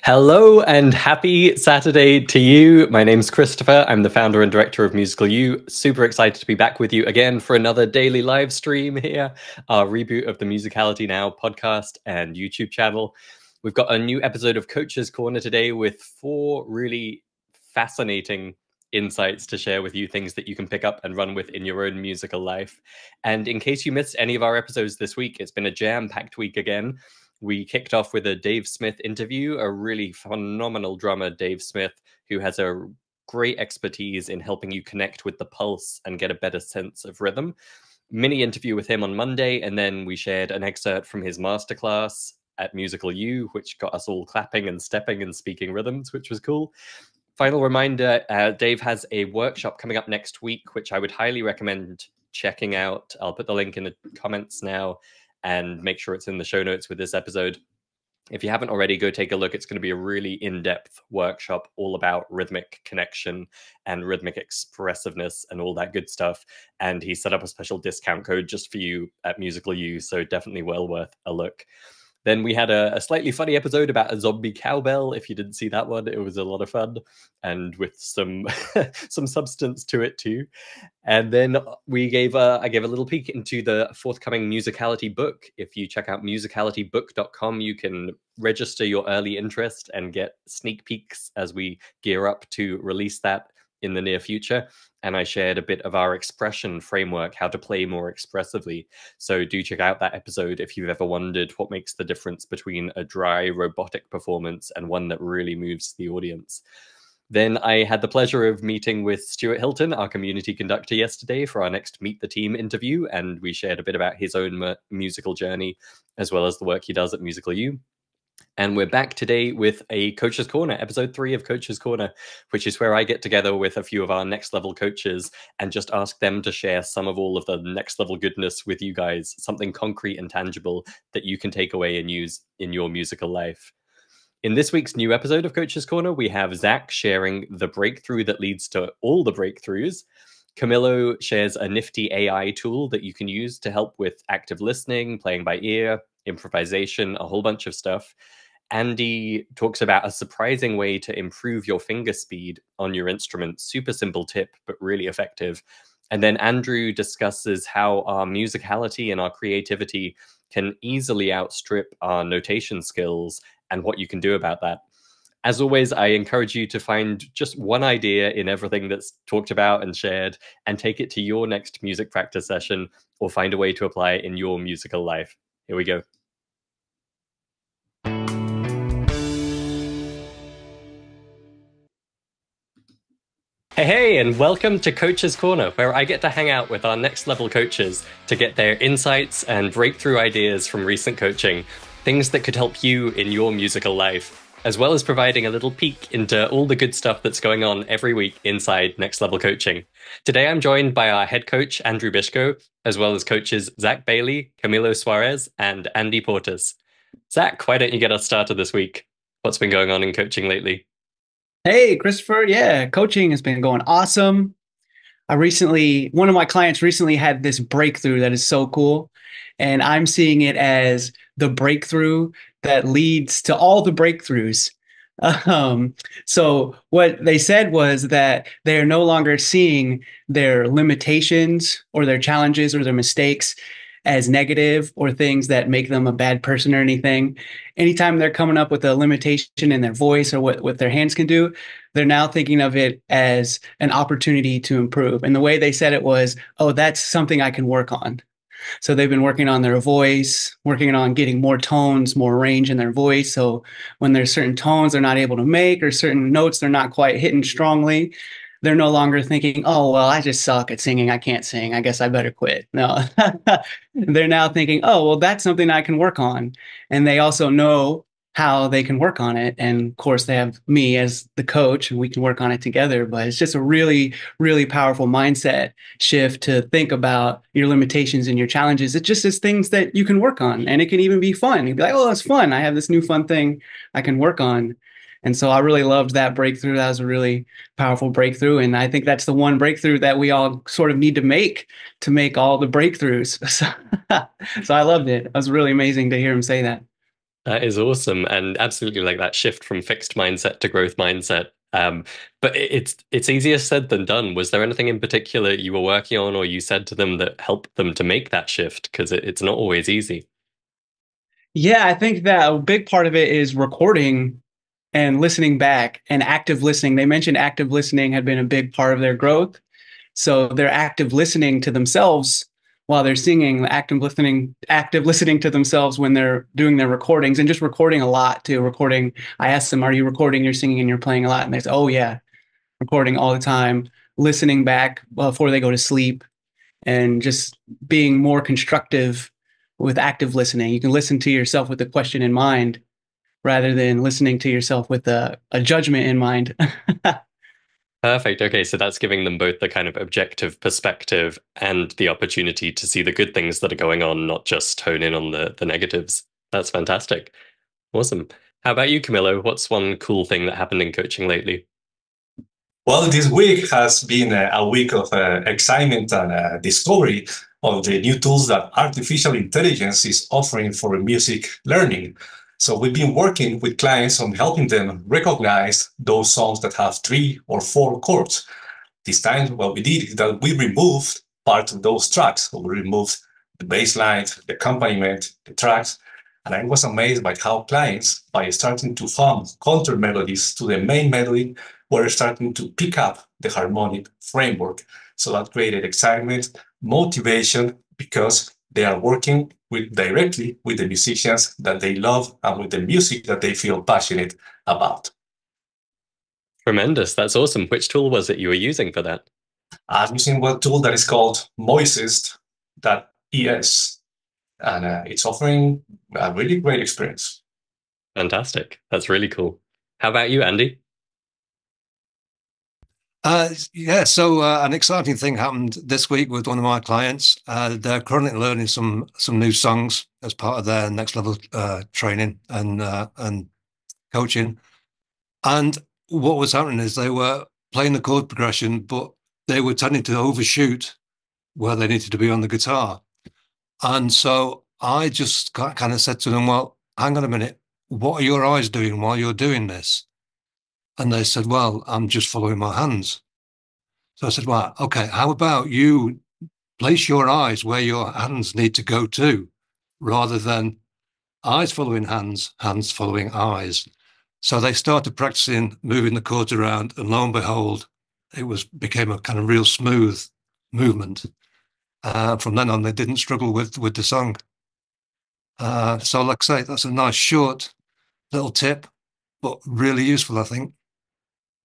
Hello and happy Saturday to you. My name's Christopher. I'm the founder and director of Musical U. Super excited to be back with you again for another daily live stream here, our reboot of the Musicality Now podcast and YouTube channel. We've got a new episode of Coach's Corner today with 4 really fascinating insights to share with you, things that you can pick up and run with in your own musical life. And in case you missed any of our episodes this week, it's been a jam-packed week again. We kicked off with a Dave Smith interview, a really phenomenal drummer, Dave Smith, who has a great expertise in helping you connect with the pulse and get a better sense of rhythm. Mini interview with him on Monday, and then we shared an excerpt from his masterclass at Musical U, which got us all clapping and stepping and speaking rhythms, which was cool. Final reminder, Dave has a workshop coming up next week, which I would highly recommend checking out. I'll put the link in the comments now and make sure it's in the show notes with this episode. If you haven't already, go take a look. It's going to be a really in-depth workshop all about rhythmic connection and rhythmic expressiveness and all that good stuff. And he set up a special discount code just for you at Musical U, so definitely well worth a look. Then we had a slightly funny episode about a zombie cowbell. If you didn't see that one, it was a lot of fun and with some some substance to it too. And then I gave a little peek into the forthcoming Musicality book. If you check out musicalitybook.com, you can register your early interest and get sneak peeks as we gear up to release that in the near future. And I shared a bit of our expression framework, how to play more expressively. So do check out that episode if you've ever wondered what makes the difference between a dry robotic performance and one that really moves the audience. Then I had the pleasure of meeting with Stuart Hilton, our community conductor, yesterday for our next Meet the Team interview, and we shared a bit about his own musical journey, as well as the work he does at Musical U. And we're back today with a Coach's Corner, episode 3 of Coach's Corner, which is where I get together with a few of our next level coaches and just ask them to share some of all of the next level goodness with you guys, something concrete and tangible that you can take away and use in your musical life. In this week's new episode of Coach's Corner, we have Zach sharing the breakthrough that leads to all the breakthroughs. Camilo shares a nifty AI tool that you can use to help with active listening, playing by ear, improvisation, a whole bunch of stuff. Andy talks about a surprising way to improve your finger speed on your instrument. Super simple tip, but really effective. And then Andrew discusses how our musicality and our creativity can easily outstrip our notation skills and what you can do about that. As always, I encourage you to find just one idea in everything that's talked about and shared and take it to your next music practice session or find a way to apply it in your musical life. Here we go. Hey, and welcome to Coach's Corner, where I get to hang out with our next level coaches to get their insights and breakthrough ideas from recent coaching, things that could help you in your musical life, as well as providing a little peek into all the good stuff that's going on every week inside Next Level Coaching. Today, I'm joined by our head coach, Andrew Bishko, as well as coaches Zach Bailey, Camilo Suarez, and Andy Portas. Zach, why don't you get us started this week? What's been going on in coaching lately? Hey, Christopher. Yeah, coaching has been going awesome. One of my clients recently had this breakthrough that is so cool. And I'm seeing it as the breakthrough that leads to all the breakthroughs. So what they said was that they are no longer seeing their limitations or their challenges or their mistakes as negative or things that make them a bad person or anything. Anytime they're coming up with a limitation in their voice or what their hands can do, they're now thinking of it as an opportunity to improve. And the way they said it was, oh, that's something I can work on. So they've been working on their voice, working on getting more tones, more range in their voice. So when there's certain tones they're not able to make or certain notes they're not quite hitting strongly, they're no longer thinking, oh, well, I just suck at singing. I can't sing. I guess I better quit. No, they're now thinking, oh, well, that's something I can work on. And they also know how they can work on it. And of course, they have me as the coach and we can work on it together. But it's just a really, really powerful mindset shift to think about your limitations and your challenges. It just is things that you can work on. And it can even be fun. You'd be like, oh, it's fun. I have this new fun thing I can work on. And so I really loved that breakthrough. That was a really powerful breakthrough. And I think that's the one breakthrough that we all sort of need to make all the breakthroughs. So I loved it. It was really amazing to hear him say that. That is awesome, and absolutely like that shift from fixed mindset to growth mindset. But it's easier said than done. Was there anything in particular you were working on, or you said to them that helped them to make that shift? Because it's not always easy. Yeah, I think that a big part of it is recording and listening back and active listening. They mentioned active listening had been a big part of their growth. So they're active listening to themselves while they're singing, active listening to themselves when they're doing their recordings and just recording a lot too. Recording, I asked them, are you recording your singing and you're playing a lot? And they say, oh yeah, recording all the time, listening back before they go to sleep and just being more constructive with active listening. You can listen to yourself with a question in mind rather than listening to yourself with a judgment in mind. Perfect. Okay, so that's giving them both the kind of objective perspective and the opportunity to see the good things that are going on, not just hone in on the negatives. That's fantastic. Awesome. How about you, Camilo? What's one cool thing that happened in coaching lately? Well, this week has been a week of excitement and discovery of the new tools that artificial intelligence is offering for music learning. So we've been working with clients on helping them recognize those songs that have 3 or 4 chords. This time, what we did is that we removed part of those tracks. So we removed the bass lines, the accompaniment, the tracks. And I was amazed by how clients, by starting to hum counter melodies to the main melody, were starting to pick up the harmonic framework. So that created excitement, motivation, because they are working directly with the musicians that they love and with the music that they feel passionate about. Tremendous. That's awesome. Which tool was it you were using for that? I'm using one tool that is called Moises .es, and it's offering a really great experience. Fantastic. That's really cool. How about you, Andy? Yeah, so an exciting thing happened this week with one of my clients. They're currently learning some new songs as part of their next level training and coaching. And what was happening is they were playing the chord progression, but they were tending to overshoot where they needed to be on the guitar. And so I just kind of said to them, well, hang on a minute, what are your eyes doing while you're doing this? And they said, well, I'm just following my hands. So I said, well, okay, how about you place your eyes where your hands need to go to, rather than eyes following hands, hands following eyes. So they started practicing moving the chords around, and lo and behold, became a kind of real smooth movement. From then on, they didn't struggle with the song. So, like I say, that's a nice short little tip, but really useful, I think.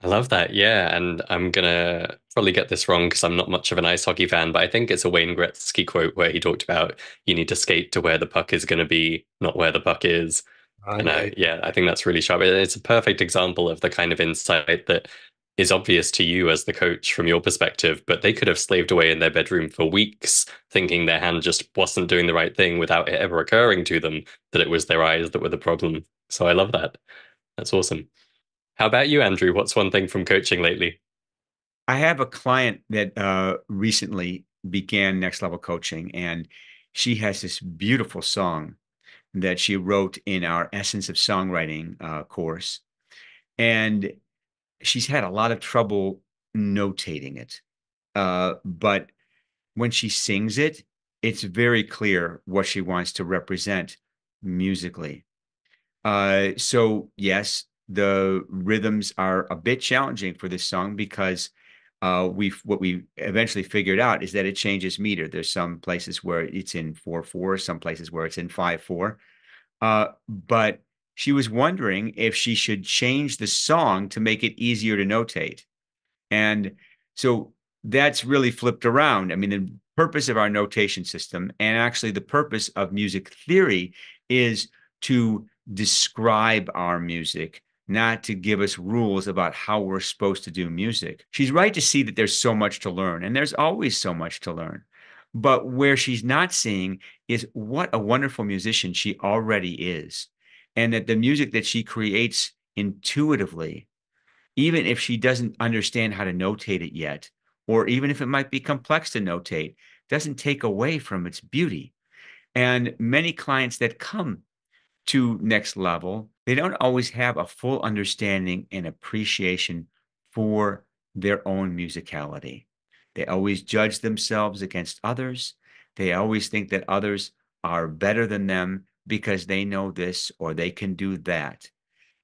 I love that. Yeah. And I'm gonna probably get this wrong because I'm not much of an ice hockey fan, but I think it's a Wayne Gretzky quote where he talked about you need to skate to where the puck is going to be, not where the puck is. And Right. yeah, I think that's really sharp. It's a perfect example of the kind of insight that is obvious to you as the coach from your perspective, but they could have slaved away in their bedroom for weeks thinking their hand just wasn't doing the right thing without it ever occurring to them that it was their eyes that were the problem. So I love that. That's awesome. How about you, Andrew? What's one thing from coaching lately? I have a client that recently began next level coaching, and she has this beautiful song that she wrote in our Essence of Songwriting course. And she's had a lot of trouble notating it. But when she sings it, it's very clear what she wants to represent musically. So yes, the rhythms are a bit challenging for this song because what we eventually figured out is that it changes meter. There's some places where it's in 4/4, some places where it's in 5/4. But she was wondering if she should change the song to make it easier to notate. And so that's really flipped around. I mean, the purpose of our notation system, and actually the purpose of music theory, is to describe our music, not to give us rules about how we're supposed to do music. She's right to see that there's so much to learn, and there's always so much to learn. But where she's not seeing is what a wonderful musician she already is, and that the music that she creates intuitively, even if she doesn't understand how to notate it yet, or even if it might be complex to notate, doesn't take away from its beauty. And many clients that come to next level, they don't always have a full understanding and appreciation for their own musicality. They always judge themselves against others. They always think that others are better than them because they know this or they can do that.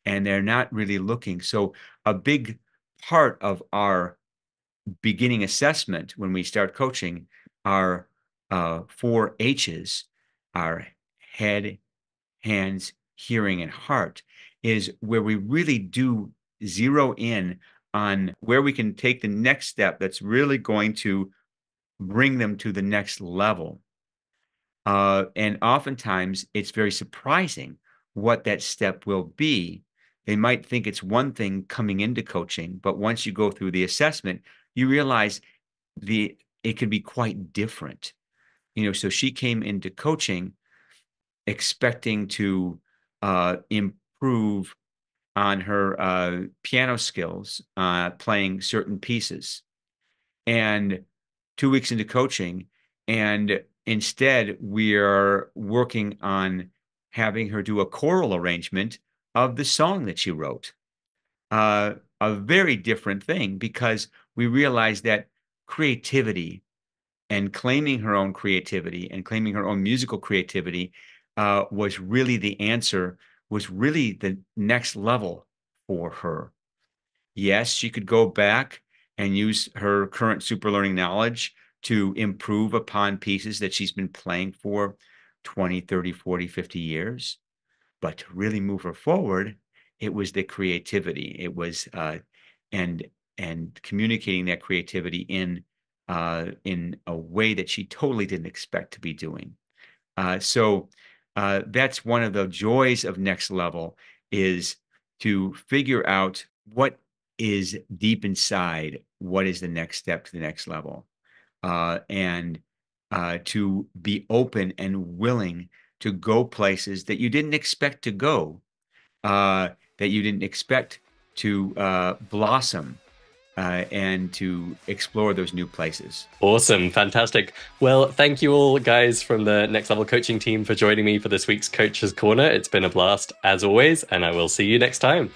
And they're not really looking. So a big part of our beginning assessment when we start coaching are 4 H's, our head, hands, hearing, and heart, is where we really do zero in on where we can take the next step that's really going to bring them to the next level. And oftentimes it's very surprising what that step will be. They might think it's one thing coming into coaching, but once you go through the assessment, you realize it can be quite different. So she came into coaching expecting to improve on her piano skills, playing certain pieces. And 2 weeks into coaching, and instead we are working on having her do a choral arrangement of the song that she wrote. A very different thing, because we realized that creativity and claiming her own creativity and claiming her own musical creativity was really the answer, was really the next level for her. Yes, she could go back and use her current super learning knowledge to improve upon pieces that she's been playing for 20, 30, 40, 50 years. But to really move her forward, it was the creativity. It was and communicating that creativity in a way that she totally didn't expect to be doing. So that's one of the joys of Next Level, is to figure out what is deep inside, what is the next step to the next level, and to be open and willing to go places that you didn't expect to go, that you didn't expect to blossom, and to explore those new places. Awesome. Fantastic. Well, thank you all guys from the Next Level Coaching team for joining me for this week's Coach's Corner. It's been a blast as always, and I will see you next time.